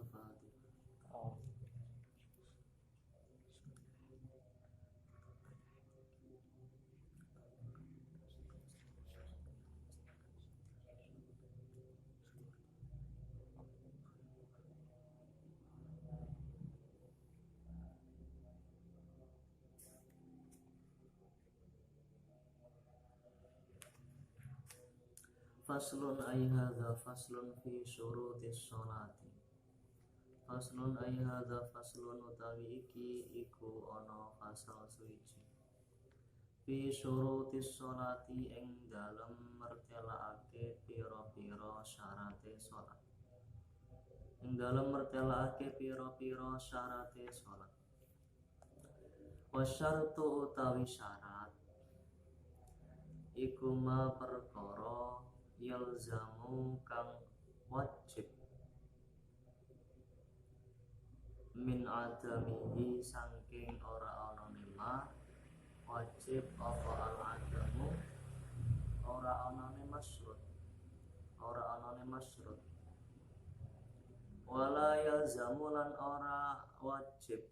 Al-Fatihah. Oh. Faslun ay hadza faslun fi syurutis sholati. Faslun ay hadza faslun utawi iki iku ana fasal suci. Fi syurutis sholati ing dalem mertelaake pira-pira syarate salat. Ing dalem mertelaake pira-pira syarate salat. Wasyartu utawi syarat iku ma perkara yalzamu kang wajib min adamihi saking ora anane ma wajib apa al adamu ora anane masyrut wala yalzamu lan ora wajib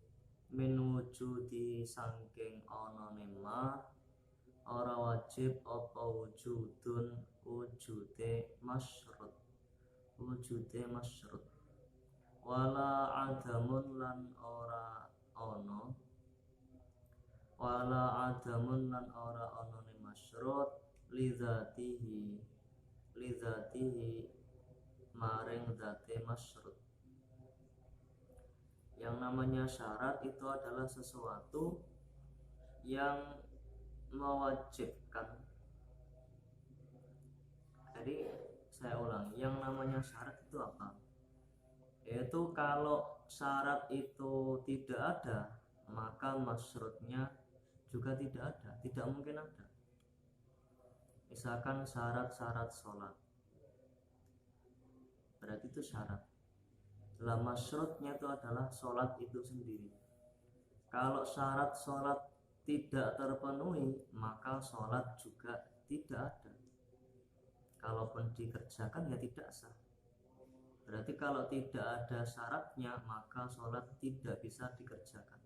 min wujudi saking anane ma ora wajib apa wujude masyrut wala adamun lan ora onone masyrut lidzatihi maring dzate masyrut. Yang namanya syarat itu adalah sesuatu yang mewajibkan. Jadi saya ulang, yang namanya syarat itu apa? Yaitu kalau syarat itu tidak ada, maka masyrutnya juga tidak ada, tidak mungkin ada. Misalkan syarat-syarat sholat, berarti itu syarat. Lah masyrutnya itu adalah sholat itu sendiri. Kalau syarat sholat tidak terpenuhi, maka sholat juga tidak ada. Kalaupun dikerjakan ya tidak sah. Berarti kalau tidak ada syaratnya, maka sholat tidak bisa dikerjakan.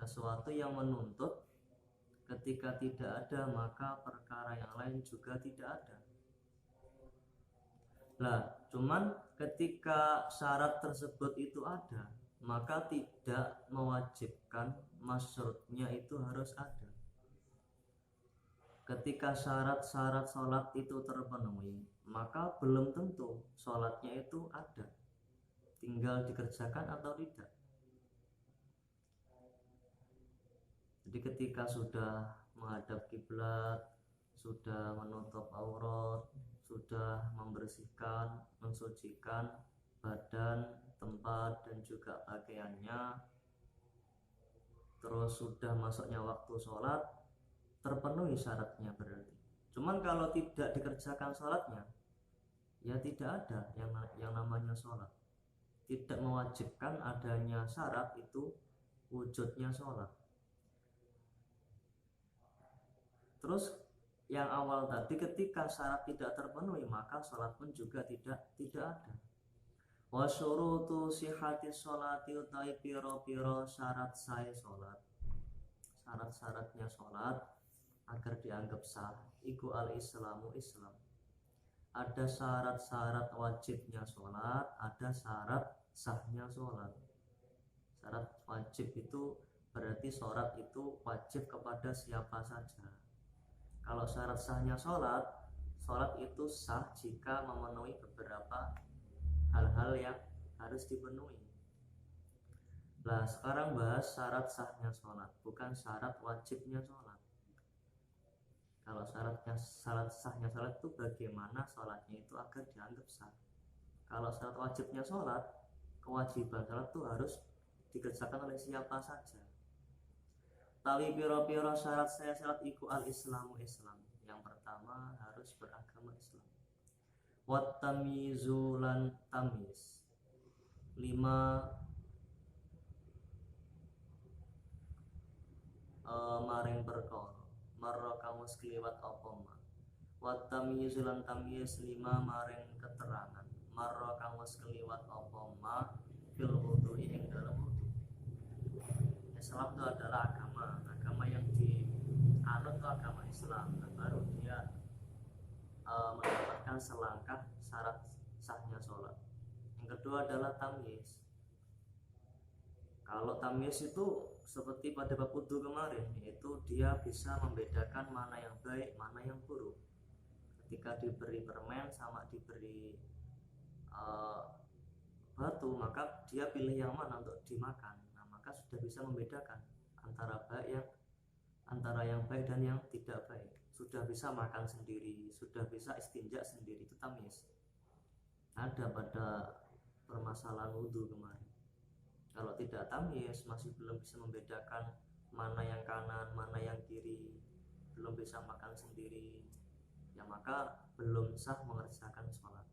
Sesuatu yang menuntut ketika tidak ada, maka perkara yang lain juga tidak ada. Lah, cuman ketika syarat tersebut itu ada, maka tidak mewajibkan masyrutnya itu harus ada. Ketika syarat-syarat sholat itu terpenuhi, maka belum tentu sholatnya itu ada, tinggal dikerjakan atau tidak. Jadi ketika sudah menghadap kiblat, sudah menutup aurat, sudah membersihkan, mensucikan badan, tempat dan juga pakaiannya, terus sudah masuknya waktu sholat, terpenuhi syaratnya berarti. Cuman kalau tidak dikerjakan sholatnya, ya tidak ada yang namanya sholat. Tidak mewajibkan adanya syarat itu wujudnya sholat. Terus yang awal tadi, ketika syarat tidak terpenuhi, maka sholat pun juga tidak ada. Wa syurutu sihhati sholati utai piro-piro syarat sae sholat. Syarat-syaratnya sholat agar dianggap sah iku al-islamu Islam. Ada syarat-syarat wajibnya sholat, ada syarat sahnya sholat. Syarat wajib itu berarti sholat itu wajib kepada siapa saja. Kalau syarat sahnya sholat itu sah jika memenuhi beberapa hal-hal yang harus dipenuhi. Nah, sekarang bahas syarat sahnya sholat, bukan syarat wajibnya sholat. Kalau syarat sahnya sholat itu bagaimana sholatnya itu agar dianggap sah. Kalau syarat wajibnya sholat, kewajiban sholat itu harus dikerjakan oleh siapa saja. Tawi piro-piro syarat saya sholat iku al-islamu Islam. Yang pertama harus beragama Islam. Wat tamyizu lan tamyiz. 5 maring perkara marra kamu sekliwat apa ma. Wat tamyizu lan tamyiz 5 maring keterangan marra kang wis keliwat apa ma fil wudu'i ing dalam wudu. Islam itu adalah agama yang dianut itu agama Islam. Nah, baru dia mendapatkan selangkah syarat sahnya sholat. Yang kedua adalah tamyiz. Kalau tamyiz itu seperti pada bab wudu kemarin, yaitu dia bisa membedakan mana yang baik, mana yang buruk. Ketika diberi permen sama diberi batu, maka dia pilih yang mana untuk dimakan. Nah, maka sudah bisa membedakan antara yang baik dan yang tidak baik. Sudah bisa makan sendiri, sudah bisa istinja sendiri, itu tamyiz. Ada pada permasalahan wudu kemarin. Kalau tidak tamyiz, masih belum bisa membedakan mana yang kanan, mana yang kiri, belum bisa makan sendiri, ya maka belum sah mengerjakan sholat.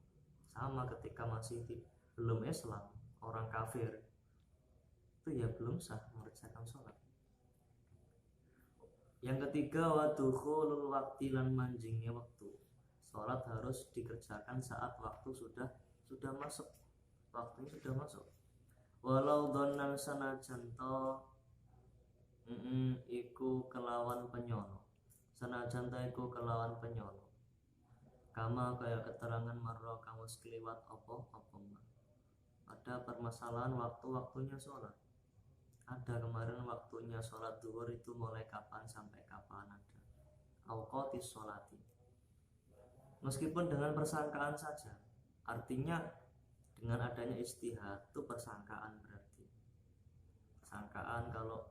Sama ketika masih belum Islam, orang kafir, itu ya belum sah mengerjakan sholat. Yang ketiga, wadukhulul wakti lan manjingnya waktu. Sholat harus dikerjakan saat waktu sudah masuk, waktunya sudah masuk. Walau donan sanajan to iku kelawan penyono, sanajan to iku kelawan penyono. Kama kaya keterangan marro kang wis kliwat apa ma. Ada permasalahan waktu-waktunya sholat. Ada kemarin waktunya sholat zuhur itu mulai kapan sampai kapan ada. Auqatis sholati. Meskipun dengan persangkaan saja, artinya dengan adanya ijtihad itu persangkaan berarti. Persangkaan kalau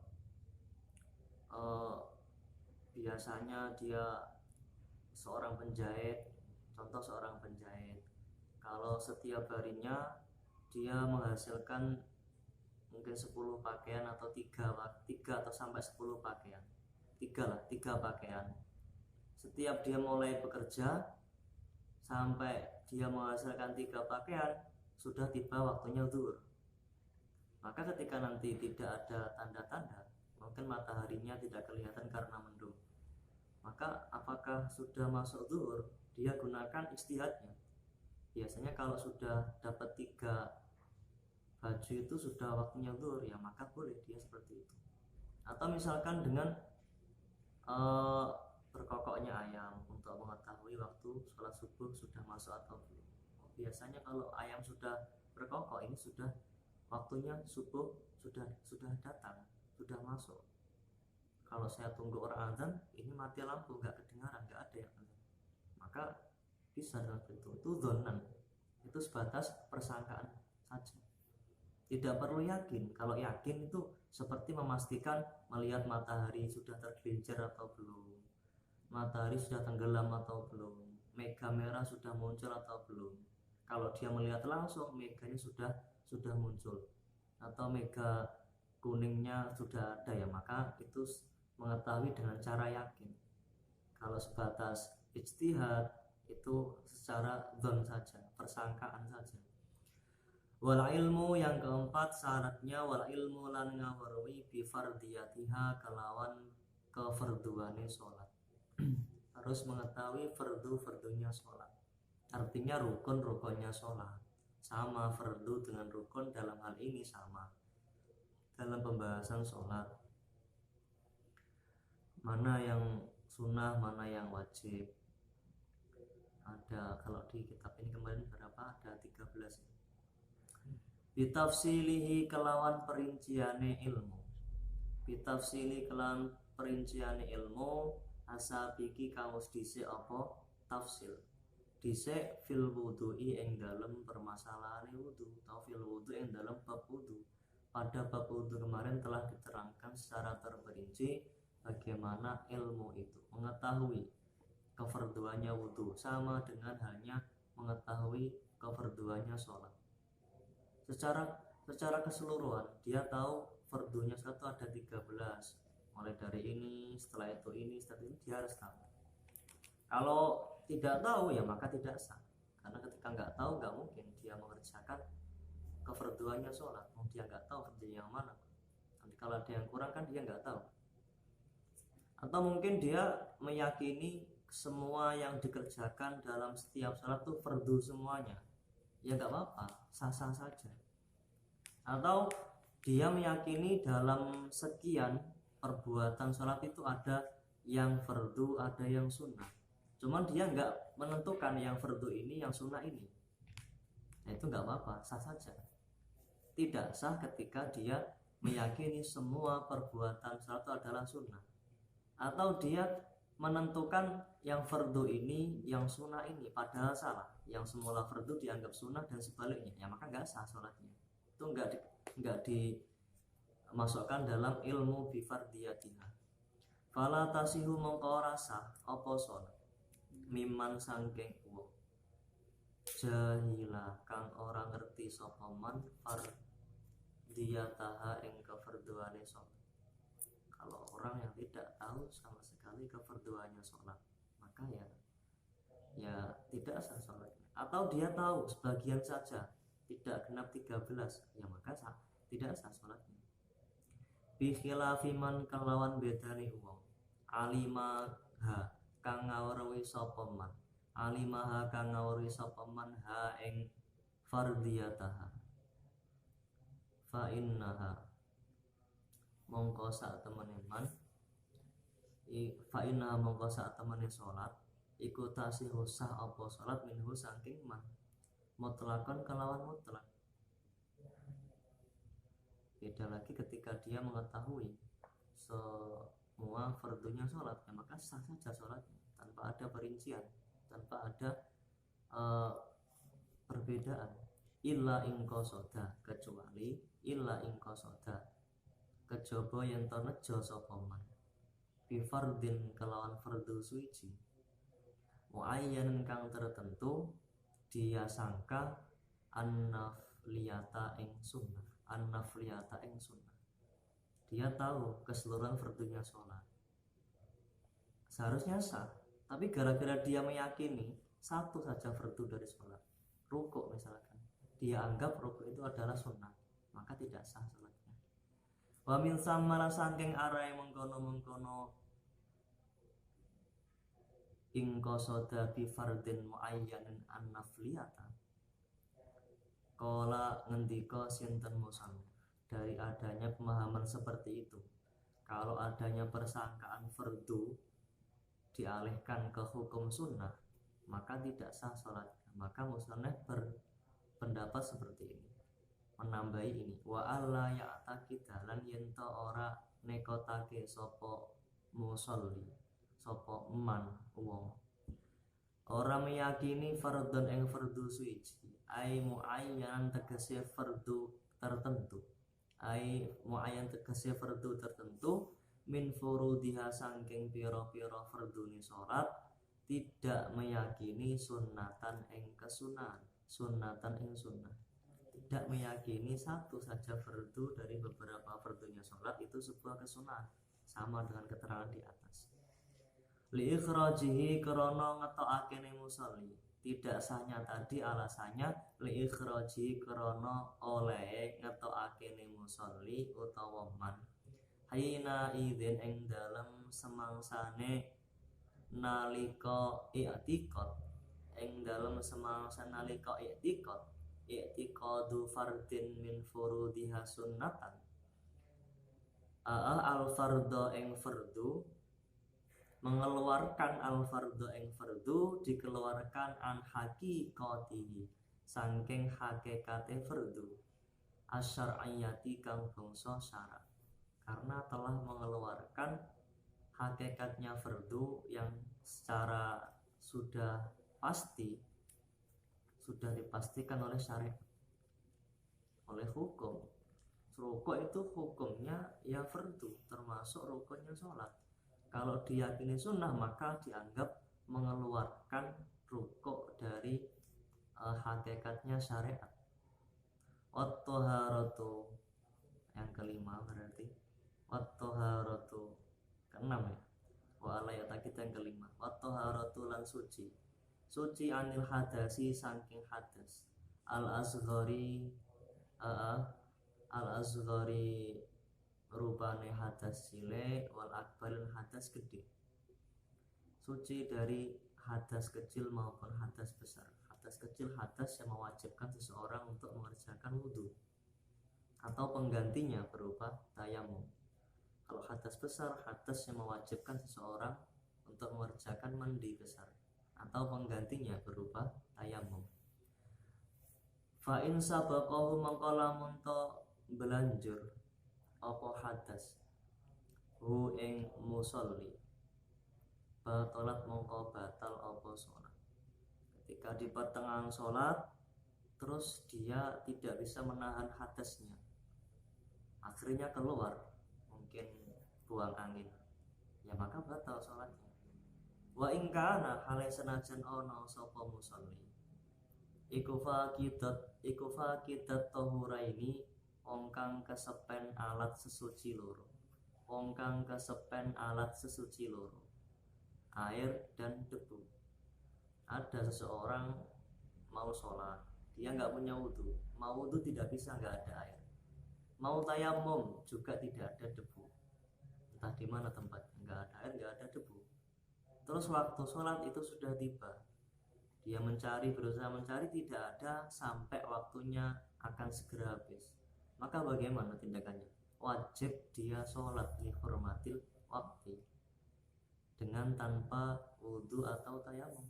biasanya dia seorang penjahit, contoh seorang penjahit, kalau setiap harinya dia menghasilkan mungkin 10 pakaian atau 3 atau sampai 10 pakaian, 3 pakaian. Setiap dia mulai bekerja sampai dia menghasilkan 3 pakaian, sudah tiba waktunya zuhur. Maka ketika nanti tidak ada tanda-tanda, mungkin mataharinya tidak kelihatan karena mendung, maka apakah sudah masuk zuhur? Dia gunakan ijtihadnya. Biasanya kalau sudah dapat 3 baju itu sudah waktunya zuhur, ya maka boleh dia seperti itu. Atau misalkan dengan berkokoknya ayam untuk mengetahui waktu sholat subuh sudah masuk atau belum. Biasanya kalau ayam sudah berkokok, ini sudah waktunya subuh sudah datang, sudah masuk. Kalau saya tunggu orang azan, ini mati lampu, nggak kedengaran, nggak ada yang azan, maka bisa dengan itu dzonan, itu sebatas persangkaan saja. Tidak perlu yakin. Kalau yakin itu seperti memastikan melihat matahari sudah tergelincir atau belum, matahari sudah tenggelam atau belum, mega merah sudah muncul atau belum. Kalau dia melihat langsung meganya sudah muncul atau mega kuningnya sudah ada, ya maka itu mengetahui dengan cara yakin. Kalau sebatas ijtihad itu secara dzon saja, persangkaan saja. Wal ilmu, yang keempat syaratnya, wal ilmu lan ngaweruhi bi fardiyatiha kelawan kefarduane sholat. Harus mengetahui fardunya sholat, artinya rukun-rukunnya sholat. Sama fardu dengan rukun dalam hal ini sama dalam pembahasan sholat, mana yang sunnah, mana yang wajib. Ada, kalau di kitab ini kemarin berapa? Ada 13 ya. Bitafsilihi kelawan perinciane ilmu, bitafsili kelawan perinciane ilmu, asabiki kamus dhisik apa tafsil, dhisik fil wudu'i ing dalem permasalahan wudu, atau fil wudu' ing dalem bab wudu. Pada bab wudu kemarin telah diterangkan secara terperinci bagaimana ilmu itu, mengetahui kefarduannya wudu sama dengan halnya mengetahui kefarduannya sholat. Secara keseluruhan dia tahu fardunya sholat itu ada 13, mulai dari ini, setelah itu ini, setelah ini, dia harus tahu. Kalau tidak tahu ya maka tidak sah, karena ketika nggak tahu nggak mungkin dia mengerjakan kefarduannya sholat. Dia nggak tahu fardunya yang mana, nanti kalau ada yang kurang kan dia nggak tahu. Atau mungkin dia meyakini semua yang dikerjakan dalam setiap sholat itu fardu semuanya, ya nggak apa-apa, sah-sah saja. Atau dia meyakini dalam sekian perbuatan sholat itu ada yang fardu, ada yang sunnah, cuman dia nggak menentukan yang fardu ini, yang sunnah ini, nah itu nggak apa-apa, sah saja. Tidak sah ketika dia meyakini semua perbuatan sholat itu adalah sunnah, atau dia menentukan yang fardu ini, yang sunnah ini, padahal salah. Yang semula fardu dianggap sunnah dan sebaliknya, ya maka nggak sah sholatnya. Itu nggak dimasukkan dalam ilmu bifardiyatina. Fala tasihu mongko ora sah apa sholat miman sangking wong jahila kang ora ngerti sapa man fardiyataha ing kefarduane sholat. Kalau orang yang tidak tahu sama sekali kefarduannya sholat, maka ya tidak sah sholatnya. Atau dia tahu sebagian saja, tidak genap 13, ya maka tidak sah sholatnya. Bi khilafi man kelawan bedane wong alimaha kang ngawruhi sapa man, alimaha kang ngawruhi sapa man ha ing fardiyataha, fa innaha mongko sak temene man, fa innaha mongko sak temene salat iku tasihu sah apa salat minhu saking man mutlakon kelawan mutlak. Beda lagi ketika dia mengetahui semua fardunya sholat, ya maka sah saja sholatnya tanpa ada perincian, tanpa ada perbedaan. Illa ing qasoda, kecuali illa ing qasoda kejaba yen to nejo sapa man bi fardin kelawan fardu suci muayyan kang tertentu dia sangka annafliyata ing sunnah, annafliyata ing sunnah. Dia tahu keseluruhan fardunya sholat, seharusnya sah, tapi gara-gara dia meyakini satu saja fardu dari sholat, rukuk misalkan, dia anggap rukuk itu adalah sunnah, maka tidak sah sholatnya. Wa min samara sangking arai mengkono ing qasoda bi fardin muayyanin an-nafliyata. Kala ngendika sinten musannif, dari adanya pemahaman seperti itu, kalau adanya persangkaan fardu dialihkan ke hukum sunnah, maka tidak sah sholatnya. Maka musannif berpendapat seperti ini, menambahi ini, wa alla ya'taqidalan yenta ora nekotake sapa musolli, sapa man wong ora meyakini fardhon ing fardu suci, ai muayyan tegese fardu tertentu, ai muayyan tegese fardu tertentu min furudiha sangking pira-pira fardune salat, tidak meyakini sunnatan ing kesunahan, sunnatan ing sunnah, tidak meyakini satu saja fardu dari beberapa fardunya salat itu sebuah kesunahan, sama dengan keterangan di atas. Li ikhrajihi krana ngetokake ne musolli, tidak sahnya tadi alasannya li ikhrajihi krana oleh ngetokake ne musolli utawa man haina idzin ing dalem semangsane nalika i'tiqad, ing dalem semangsa nalika i'tiqadu fardin min furudiha sunnatan al fardhu ing fardu, mengeluarkan al fardhu ing fardu dikeluarkan an haqiqatihi saking hakikate fardu asyar'iyati kang bangsa syara', karena telah mengeluarkan hakikatnya fardu yang secara sudah dipastikan oleh syariat, oleh hukum. Rukuk itu hukumnya ya fardu, termasuk rukunnya sholat. Kalau diyakini sunnah maka dianggap mengeluarkan rukuk dari hakikatnya syariat. Wat-thaharatu yang kelima berarti wat-thaharatu keenam ya. Wa alayata kita yang kelima. Wat-thaharatu lan suci. Suci anil hadasi saking hadas. Al-azghari rupane hadas cilik wal akbarin hadas gede. Suci dari hadas kecil maupun hadas besar. hadas kecil, hadas yang mewajibkan seseorang untuk mengerjakan wudhu atau penggantinya berupa tayamum. Kalau hadas besar, hadas yang mewajibkan seseorang untuk mengerjakan mandi besar atau penggantinya berupa tayamum. Fa in sabaqahu mangko lamun to belanjur apa hadas hu ing musolli batalat mongko batal apa sholat. Ketika di pertengahan sholat terus dia tidak bisa menahan hadasnya, akhirnya keluar, mungkin buang angin, ya maka batal sholatnya. Wa in kana hale senajan ono sapa musolli iku faqidat tahuraini wong kang kesepen alat sesuci loro, wong kang kesepen alat sesuci loro, air dan debu. Ada seseorang mau sholat, dia nggak punya wudhu, mau wudhu tidak bisa, nggak ada air, mau tayamum juga tidak ada debu, entah di mana tempatnya, nggak ada air, nggak ada debu. Terus waktu sholat itu sudah tiba, dia mencari, berusaha mencari, tidak ada, sampai waktunya akan segera habis. Maka bagaimana tindakannya? Wajib dia sholat dihormatil waktu dengan tanpa wudhu atau tayamum.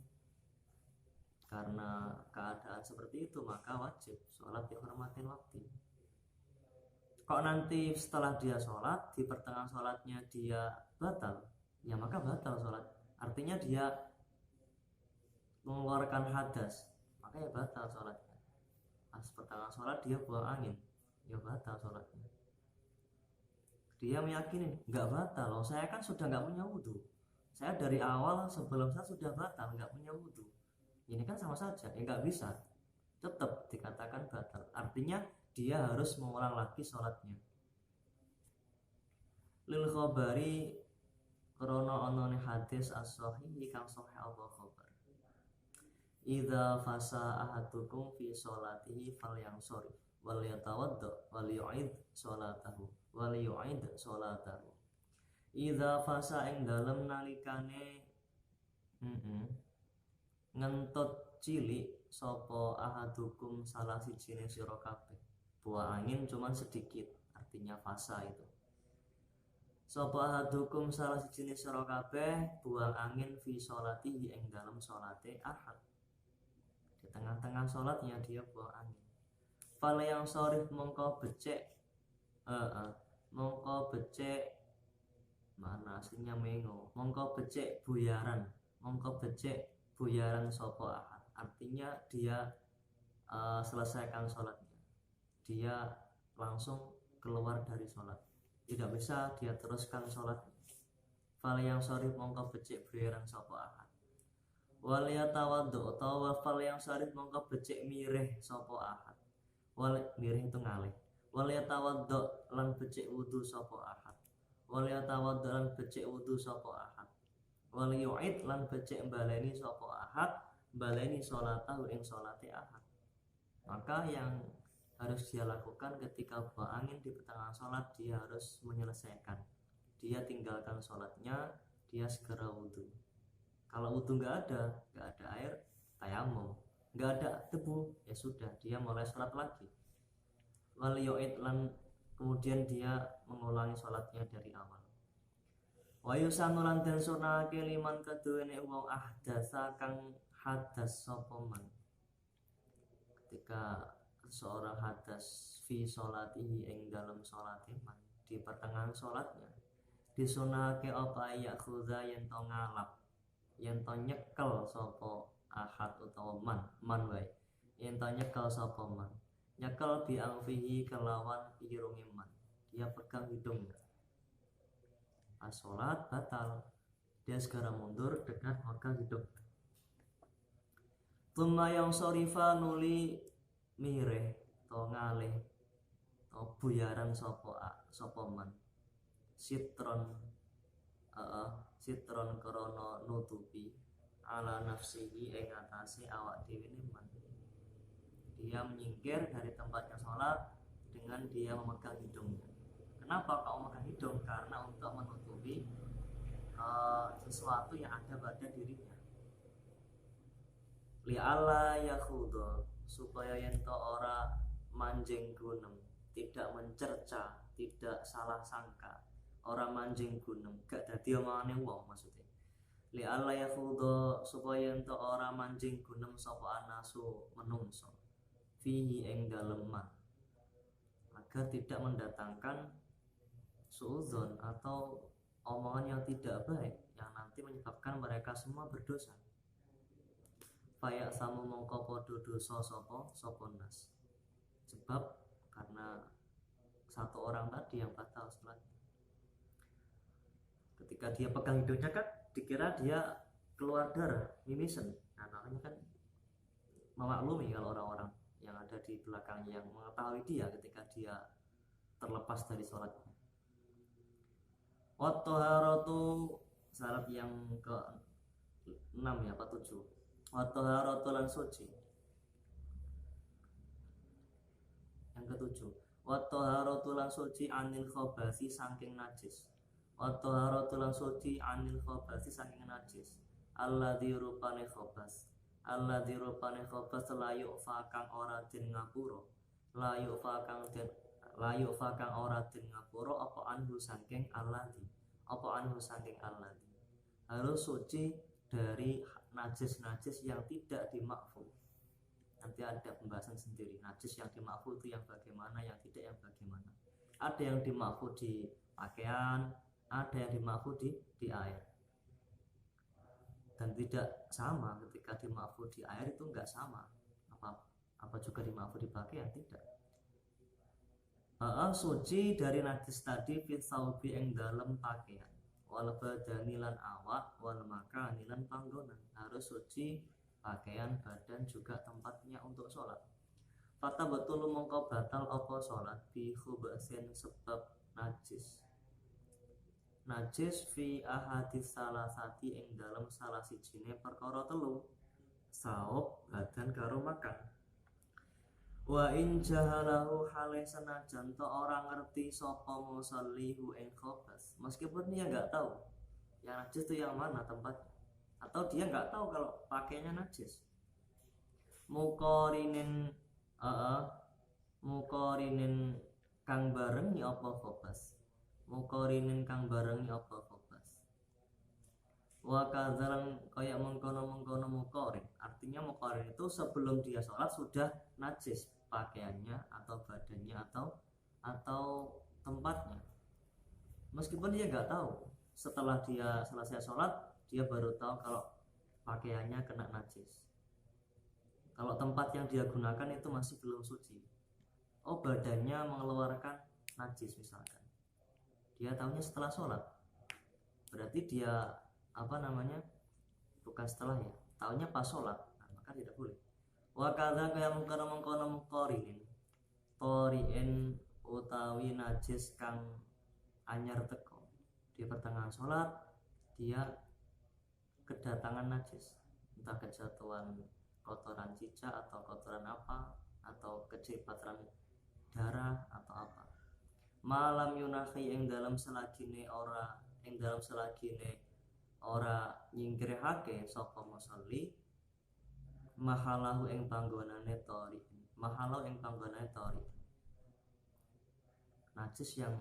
Karena keadaan seperti itu maka wajib sholat dihormatil waktu. Kok nanti setelah dia sholat, di pertengahan sholatnya dia batal, ya maka batal sholat. Artinya dia mengeluarkan hadas, maka ya batal sholatnya. Pas pertengahan sholat dia buang angin, ya batal sholatnya. Dia meyakini nggak batal, loh saya kan sudah nggak punya wudhu, saya dari awal sebelum saya sudah batal nggak punya wudhu, ini kan sama saja, ya nggak bisa, tetap dikatakan batal. Artinya dia harus mengulang lagi sholatnya. Lil khobari krono onone hadis as-sahih kang sahih apa khobar. Idza fasa ahadukum fi sholatihi falyansharif wal yatawadda wal yu'id sholatahu wal yu'id sholatahu. Idza fasa ing dalem nalikane ngentut cilik sapa ahadukum salah sijine sira kabeh. Buah angin cuman sedikit, artinya fasa itu. Sapa ahadukum salah sijine sira kabeh buang angin fi sholatihi ing dalem sholate ahad. Di tengah-tengah sholatnya dia buang angin. Fala yang sorif mongko becek mongko becek, mana aslinya mengo, mongko becek buyaran, mongko becek buyaran sopo ahad. Artinya dia selesaikan sholatnya, dia langsung keluar dari sholat, tidak bisa dia teruskan sholatnya. Fala yang sorif mongko becek buyaran sopo ahad. Wal yatawaddu utawa fal yang syarif mongko becek mireh sapa ahad. Wal mireh itu ngalih. Wal yatawaddu lan becek wudu sapa ahad. Wal yatawaddu lan becek wudu sapa ahad. Wal yu'id lan becek baleni sapa ahad, baleni salatahu ing salate ahad. Maka yang harus dia lakukan ketika buang angin di pertengahan sholat, dia harus menyelesaikan. Dia tinggalkan sholatnya, dia segera wudu. Kalau wudhu nggak ada air, tayamum, nggak ada debu, ya sudah, dia mulai sholat lagi. Wal yu'id lan kemudian dia mengulangi sholatnya dari awal. Wa yusanu lan den sunake liman keduwene wong ahdasa kang hadas sapa man. Ketika seorang hadas fi sholatihi ing dalam sholate man, di pertengahan sholatnya disunake apa ya khudha yen to ngalap, yen to nyekel sapa ahad utawa man wae, yen to nyekel sapa man, nyekel bi angfihi kelawan irunge man, dia pegang hidungnya. Pas sholat batal, dia segera mundur dengan megang hidung. Tumma yang sorifa nuli mireh to ngalih to buyaran sapa man, sitron sitron krono nutupi ala nafsihi ing atase awak dhewe man. Dia menyingkir dari tempatnya sholat dengan dia memegang hidungnya. Kenapa kau memegang hidung? Karena untuk menutupi sesuatu yang ada pada dirinya. li alla yakhudha supaya ento ora manjing gunem, tidak mencerca, tidak salah sangka, ora manjing gunem, gak dadi omongane wong maksudnya. Li alla yakhudha supaya ento ora manjing gunem sapa anasu menungso fihi ing dalem man, agar tidak mendatangkan suudzon atau omongan yang tidak baik yang nanti menyebabkan mereka semua berdosa. Fayak samu mongko podo dosa sopo nas, sebab karena satu orang tadi yang batal sholat. Ketika dia pegang hidungnya kan dikira dia keluar darah, mimisen. Nah namanya kan memaklumi kalau orang-orang yang ada di belakangnya yang mengetahui dia ketika dia terlepas dari sholatnya. Wat-taharatu syarat yang ke-6 ya, apa 7. Wat-taharatu lan suci. Yang ke-7. Wat-taharatu lan suci anil khabasi saking najis. Wat-taharatu lan suci anil khabasi saking najis. Alladzi rupane khabas. Alladzi rupane khabas la yu'fa kang ora den ngapura. La yu'fa kang ora den ngapura apa anhu saking alladzi. Apa anhu saking alladzi. Harus suci dari najis-najis yang tidak dimakfu. Nanti ada pembahasan sendiri. Najis yang dimakfu itu yang bagaimana, yang tidak yang bagaimana. Ada yang dimakfu di pakaian, ada yang dimakfu di air. Dan tidak sama ketika dimakfu di air itu enggak sama. Apa juga dimakfu di pakaian, tidak. Suci dari najis tadi fit saubi ing dalem pakaian. Wal badani lan awak wal makani lan panggonan. Harus suci pakaian, badan, juga tempatnya untuk sholat. Fata betul mongko batal apa sholat bi khubasin sebab najis. Najis fi ahadis salasati ing dalam salah sijine perkara telu. Saop, badan karo makan. Wa in jahalahu hale senajan to orang ngerti sapa musallihu ing khabas. Meskipun dia enggak tahu yang najis itu yang mana tempatnya, atau dia enggak tahu kalau pakainya najis. Muqarinin muqarinin kang barengi apa khabas. Muqarinin kang barengi apa khabas. Wa kadzalan kaya mengkono-mengkono muqarin. Artinya muqarin itu sebelum dia sholat sudah najis pakaiannya atau badannya atau tempatnya. Meskipun dia nggak tahu, setelah dia selesai sholat dia baru tahu kalau pakaiannya kena najis. Kalau tempat yang dia gunakan itu masih belum suci. Oh, badannya mengeluarkan najis misalkan. Dia tahunya setelah sholat. Berarti dia bukan setelah ya, tahunya pas sholat. Nah, maka tidak boleh. Wa kadza kaya mengkono muqarinin toriin utawi najis kang anyar teko di pertengahan sholat dia kedatangan najis, entah kejatuhan kotoran cicak atau kotoran apa atau kecipatan darah atau apa. Malam yunahi ing dalam selagine ora nyingkirake sapa musolli mahalahu ing panggonane tori. Mahalahu ing panggonane tori. Najis yang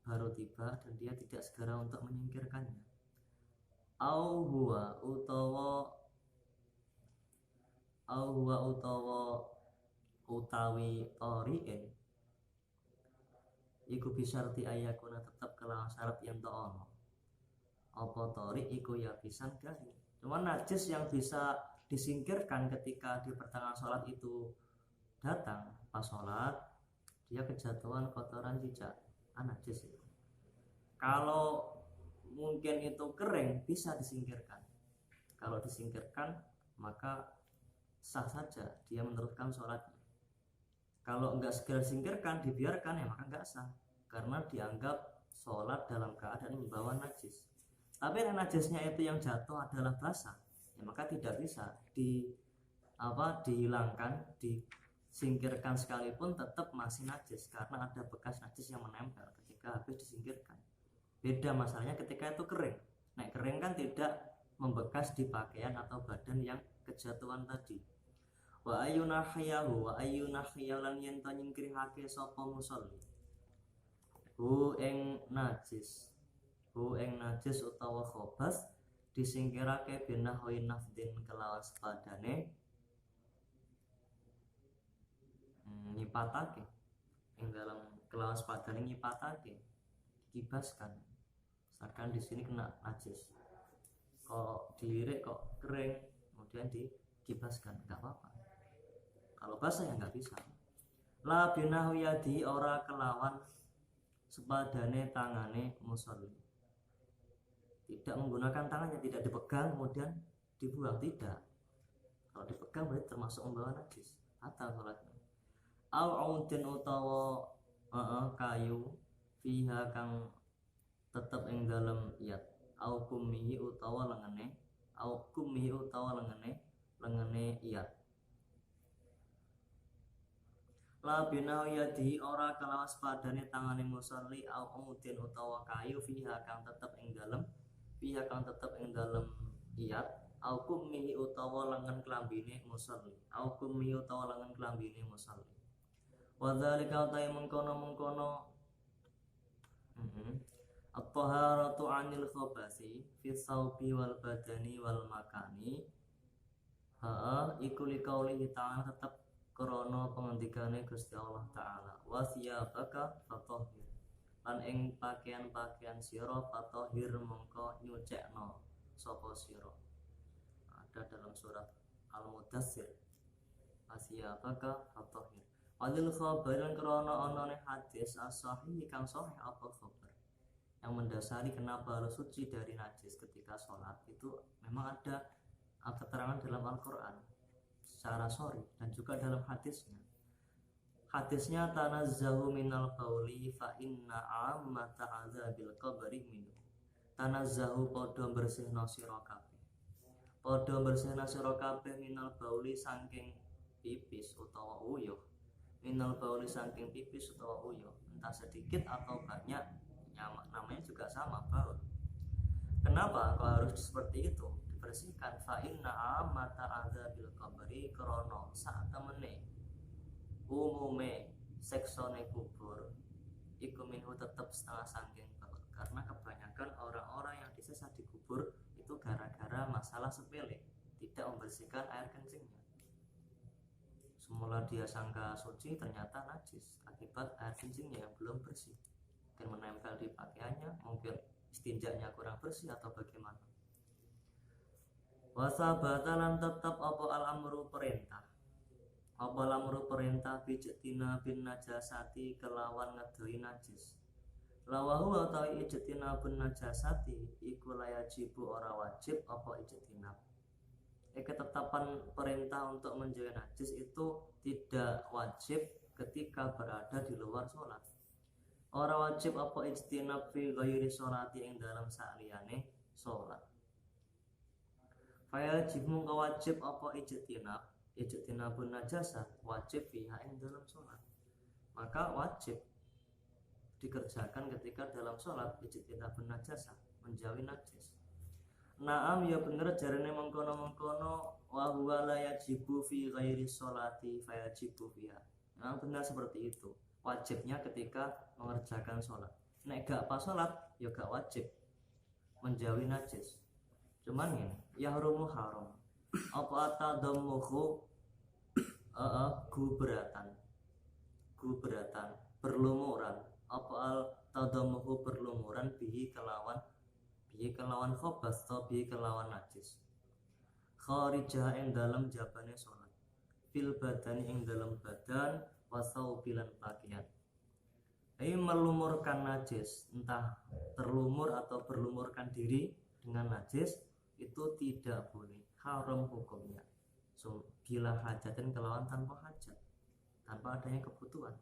baru tiba dan dia tidak segera untuk menyingkirkannya. Au huwa utawi toriin iku bisyarti ayakuna tetap kelawan syarat yang ono. Apa tori iku ya pisan garing. Cuma najis yang bisa disingkirkan ketika di pertengahan sholat itu datang pas sholat dia kejatuhan kotoran cicak, najis itu. Kalau mungkin itu kering bisa disingkirkan. Kalau disingkirkan maka sah saja dia meneruskan sholatnya. Kalau enggak segera disingkirkan dibiarkan ya maka enggak sah, karena dianggap sholat dalam keadaan membawa najis. Tapi najisnya itu yang jatuh adalah basah, ya maka tidak bisa dihilangkan, disingkirkan sekalipun tetap masih najis karena ada bekas najis yang menempel ketika habis disingkirkan. Beda masalahnya ketika itu kering. Nah, kering kan tidak membekas di pakaian atau badan yang kejatuhan tadi. Wa ayyunahiyahu wa ayyunahiyahu lan yen to nyingkirake sapa musolli hu ing najis utawa khobas disingkirake binahwi nafdin kelawan sepadane nyipatake ing dalam kelawan sepadane nyipatake kibaskan. Misalkan di sini kena najis, kok dilirik kok kering, kemudian dikibaskan, nggak apa-apa. Kalau basah ya nggak bisa. La binahu yadi ora kelawan sepadane tangane musolli. Tidak menggunakan tangannya, tidak dipegang kemudian dibuang, tidak. Kalau dipegang berarti termasuk membawa najis, batal salatnya. Au udin utawa kayu fiha kang tetep ing dalem iyat, au kummihi utawa lengene iyat. La binahu yadihi ora kelawan sepadane tangane musolli au udin utawa kayu fiha kang tetep ing dalem iyat, au kummihi utawa lengan klambine musolli, wa dzalika ta mengkono at-taharatu 'anil khabasi fi thawbi wal badani wal makani iku liqaulihi ta'ala tetep krana pengendikane Gusti Allah taala wa siyabaka fatahhir lan ing pakaian-pakaian sira fatahhir mongko nyucekno sapa sira. Ada dalam surat Al-Mudaththir siyabaka fatahhir walil khabaran krana anane hadis as-sahih kang sahih apa khabar yang mendasari kenapa harus suci dari najis ketika sholat itu memang ada keterangan dalam Al-Quran secara sharih dan juga dalam hadisnya tanazzahu minal bauli fa inna ammata adzabil qabri minhu. Tanazzahu padha bersihna sira kabeh minal bauli saking pipis utawa uyuh entah sedikit atau banyak namanya juga sama, baul. Kenapa kok harus seperti itu dibersihkan? Fa inna ammata adzabil qabri krana sak temene umume seksone kubur iku minhu tetep setengah saking baul, karena kebanyakan orang-orang yang disiksa di kubur itu gara-gara masalah sepele, tidak membersihkan air kencingnya. Semula dia sangka suci, ternyata najis akibat air kencingnya yang belum bersih, mungkin menempel di pakaiannya, mungkin istinjaknya kurang bersih atau bagaimana. Wasabatalan tetap apa al-amru perintah bijtina bin najasati kelawan ngedoi najis. Lawahu atau ijtina bin najasati iku layajibu ora wajib apa ijtinab. Ketetapan perintah untuk menjauhi najis itu tidak wajib ketika berada di luar sholat. Ora wajib apa ijtinab fi ghairi sholati ing dalam saliyane sholat. Fayajib mung wajib apa ijtinabun najasah wajib fiha ing dalam sholat. Maka wajib dikerjakan ketika dalam sholat ijtinabun najasah, menjauhi najis. Naam ya bener jarene mengkono wa huwa la yajibu fi ghairi sholati fayajibu fiha. Nah, benar seperti itu. Wajibnya ketika mengerjakan sholat. Nek gak pas sholat, ya gak wajib menjauhi najis. Cuman ini, yahrumu haram. Apa tadammuhu gubratan, berlumuran. Apa al tadammuhu berlumuran bihi kelawan khobas atau bihi kelawan najis. Kharijah ing dalam jabane sholat. Fil badani ing dalam badan wasau bilan pakaian. Ini melumurkan najis, entah terlumur atau berlumurkan diri dengan najis itu tidak boleh, haram hukumnya. Bila hajatin kelawan tanpa hajat, tanpa adanya kebutuhan.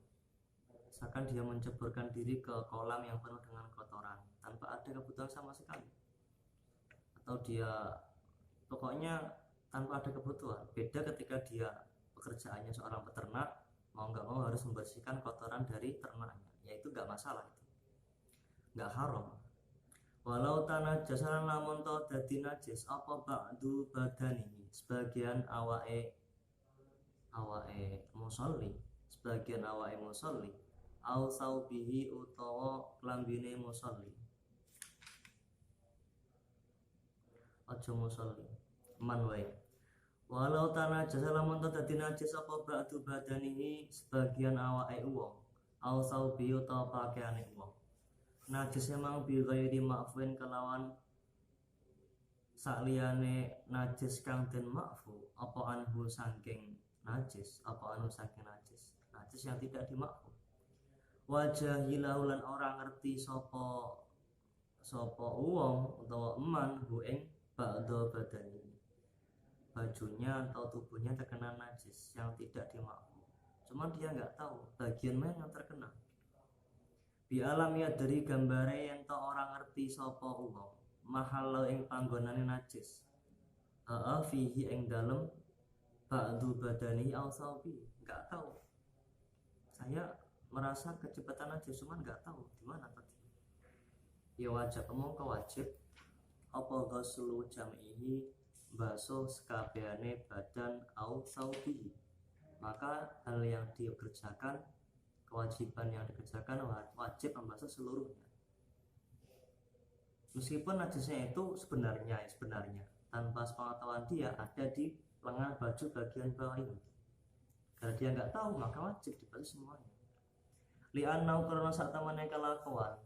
Misalkan dia menceburkan diri ke kolam yang penuh dengan kotoran tanpa ada kebutuhan sama sekali, atau dia pokoknya tanpa ada kebutuhan. Beda ketika dia pekerjaannya seorang peternak, mau nggak mau harus membersihkan kotoran dari ternaknya, yaitu nggak masalah, itu nggak haram. Walau tanah jasaran lamun to dadi najis apa ba'du badanihi sebagian awake musolli, sebagian awake musolli au saubihi utawa klambine musolli. Aja musolli man wae. Walau tanah jasa lamun to dadi najis apa ba'du badanihi sebagian awake wong au saubihi utawa pakaiane wong. Najis emang bi ghairi ma'fuin kelawan sakliyane najis kang den ma'fu apa anhu saking najis najis yang tidak dimakfu. Wajah hilau lan orang ngerti sopo uwong utawa eman hu ing ba'da badani bajunya atau tubuhnya terkena najis yang tidak dimakfu, cuman dia nggak tahu bagian mana yang terkena. Bi alam ya dari gambare yang to orang ngerti sopo uwong mahal ing panggonane najis fihi ing dalem ba'du badani au saubi, nggak tahu. Saya merasa kecepatan aja cuman nggak tahu di mana tadi. Ya wajib mongko wajib apa ghuslu jam'ihi basuh sekabehane badan au saubi. Maka hal yang dikerjakan, kewajiban yang dikerjakan wajib membasuh seluruhnya. Meskipun najisnya itu sebenarnya tanpa sepengetahuan dia ada di lengan baju bagian bawah ini. Karena dia nggak tahu maka wajib dibasuh semuanya. Li'annau karena sak temene kelakuan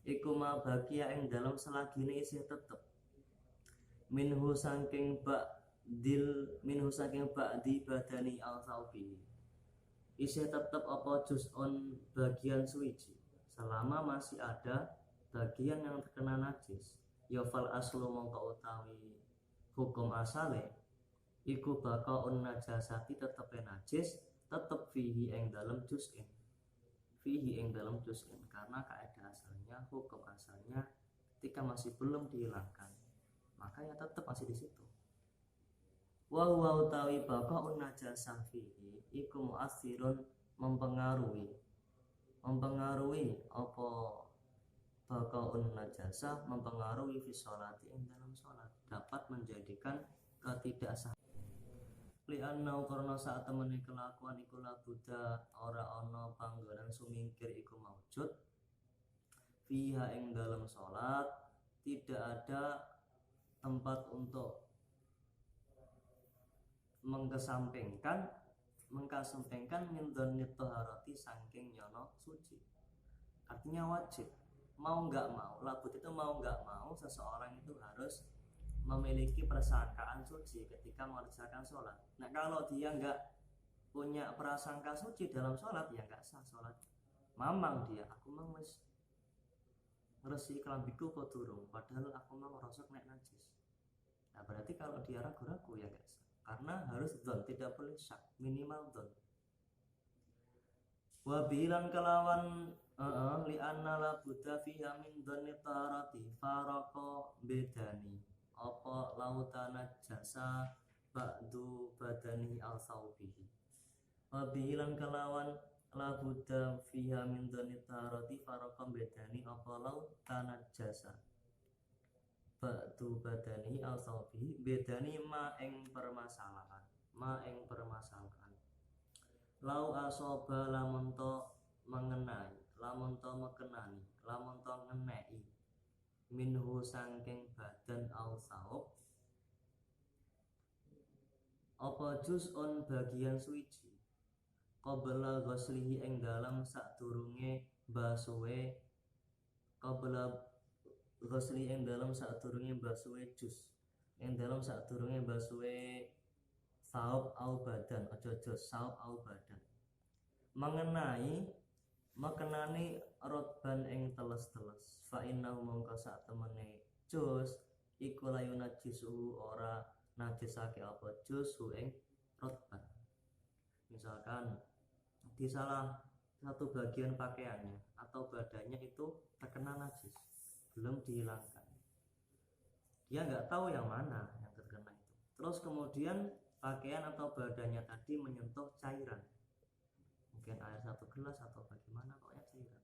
iku ma bagia ing dalam selagine isih tetep minhu saking ba'di badani al saubi isih tetep apa juz'un bagian suwiji selama masih ada bagian yang terkena najis. Ya fal aslu mongko utawi hukum asale iku bakaun najasati tetep najis tetep fihi ing dalam juz'in karena kaidah asalnya, hukum asalnya ketika masih belum dihilangkan maka ya tetap masih di situ. Wa huwa utawi baqaun najasah fihi iku mu'assirun mempengaruhi apa baqaun najasah mempengaruhi fi sholati ing dalam salat dapat menjadikan ketidaksahan. Li'annau karena saat temene kelakuan iku labuda ora ana panggonan sumingkir iku maujud fiha ing dalam sholat tidak ada tempat untuk mengkesampingkan min dhannit thaharati saking nyono suci. Artinya wajib mau nggak mau, labud itu mau nggak mau seseorang itu harus memiliki prasangkaan suci ketika mengerjakan sholat. Nah kalau dia nggak punya prasangka suci dalam sholat ya nggak sah sholat. Mamang dia, aku mau wis ngresi kelambiku kok durung, padahal aku mau ngerosok nek najis. Nah berarti kalau dia ragu-ragu ya nggak sah, karena harus dzon, tidak boleh syak, minimal dzon. Wa bilan kelawan li anna la budda fiha min dzanni tarati faraqo bedani apa lautana jasa ba'du badani al saubihi. Wa bilan kelawan la budda fiha min dzanni tarati faraqo bedani apa lautana jasa ba'du badani al saubihi bedani ma ing permasalahan lau asoba lamun to mengenai lamun to mekenani lamun to ngenei minhu sangking badan au saub apa juz'un bagian suci qabla ghuslihi ing dalam sadurunge basuhe qabla ghusli ing dalam sadurunge basuhe juz ing dalam sadurunge basuhe saub au badan aja saub au badan mengenani rotban ing teles-teles fa innahu mongko sak temene juz iku layu najisu ora najisake apa juz ing rotban. Misalkan di salah satu bagian pakaiannya atau badannya itu terkena najis belum dihilangkan, dia nggak tahu yang mana yang terkena itu, terus kemudian pakaian atau badannya tadi menyentuh cairan, mungkin air satu gelas atau bagaimana, pokoknya cairan.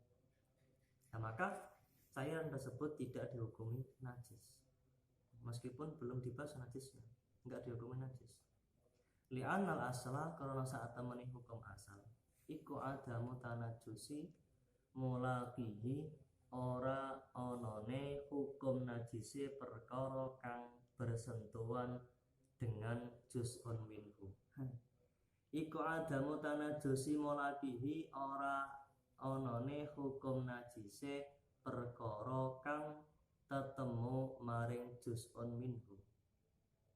Nah maka cairan tersebut tidak dihukumi najis meskipun belum dibahas najisnya, enggak dihukumi najis. Li'anal asla karena saat temani hukum asal iku adamu tanajusi mulaqihi ora onone hukum najise perkara kang bersentuhan dengan juz'un minhu. Iku adamu tanajusi mulaqihi ora onone hukum najise perkara kang tetemu maring juz'un minhu.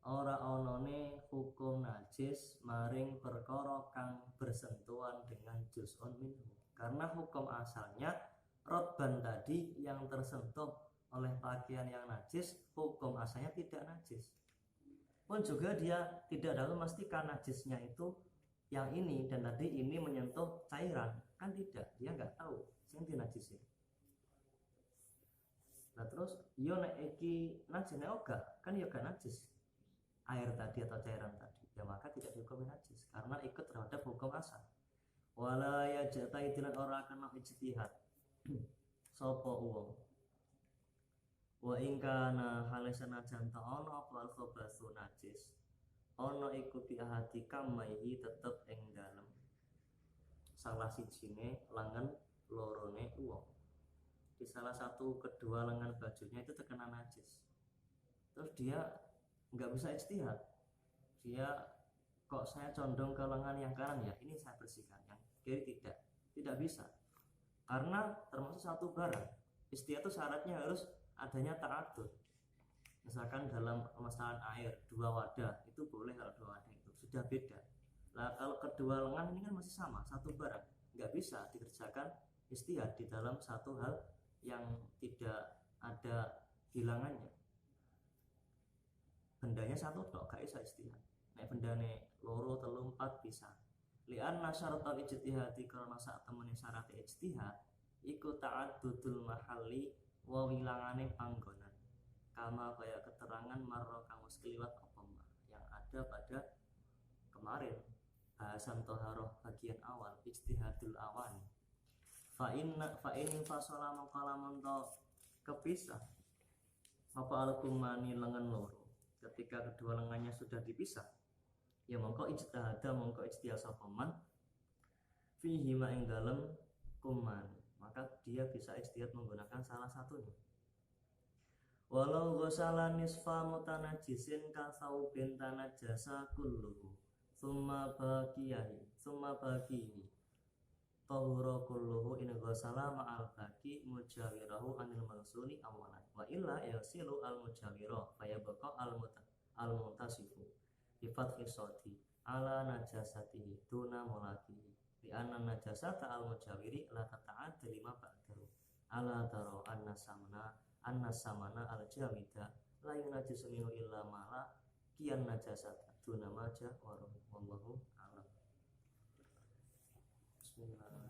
Ora onone hukum najis maring perkara kang bersentuhan dengan juz'un minhu. Karena hukum asalnya rotban tadi yang tersentuh oleh pakaian yang najis, hukum asalnya tidak najis. Pun juga dia tidak dapat memastikan najisnya itu yang ini dan tadi ini menyentuh cairan, kan tidak, dia nggak tahu sing dinajisin. Nah terus yo nek iki najisnya oga kan yo gak najis air tadi atau cairan tadi, ya maka tidak dihukum najis karena ikut terhadap hukum asal. Wala yajtai dilan ora kena ijtihad sapa wong wa ingkana halesana janta ana apa al-khabasu najis ana iku bi ahadi kamaihi tetep ing dalem salah sijine lengan lorone wong. Di salah satu kedua lengan bajunya itu terkena najis. Terus dia nggak bisa ijtihad. Dia kok saya condong ke lengan yang kanan ya, ini saya bersihkan, yang kiri tidak bisa. Karena termasuk satu barang. Ijtihad itu syaratnya harus adanya ta'adud. Misalkan dalam permasalahan air, dua wadah itu boleh, kalau dua wadah itu sudah beda. Nah kalau kedua lengan ini kan masih sama, satu barang, nggak bisa dikerjakan ijtihad di dalam satu hal yang tidak ada bilangannya. Bendanya satu tok, gak bisa ijtihad. Nek bendane loro, telu, 4 bisa. Li'anna syaratal ijtihadi karena saat temene syarat ijtihad iku ta'addudul mahalli wa wilangane panggonan. Kama kaya keterangan marro kang wis kliwat apa yang ada pada kemarin bahasan toharoh bagian awal ijtihadul awal. Fa in fasola mangkala monto kepisah apa al-kumani lengan loro. Ketika kedua lengannya sudah dipisah, ya mongko ijtihada mongko ijtihad sapa man fihi ma ing dalem kuman, maka dia bisa ijtihad menggunakan salah satunya. Walau ghusala nisfa mutanajisin ka saubin tanajasa kulluhu summa baqihi tahura kulluhu in ghusala ma'al baqi mujawirahu anil mansuni awalan wa illa yasilu al mujawira fayabqa al mutasifu bi fathi sadi ala najasatihi tuna mulaqihi li anna najasata al mujawiri la tata'adda lima ba'dahu ala taro anna samana al jamida la yunajisu minhu illa mala kian najasata tuna maja wallahu a'lam. Bismillah.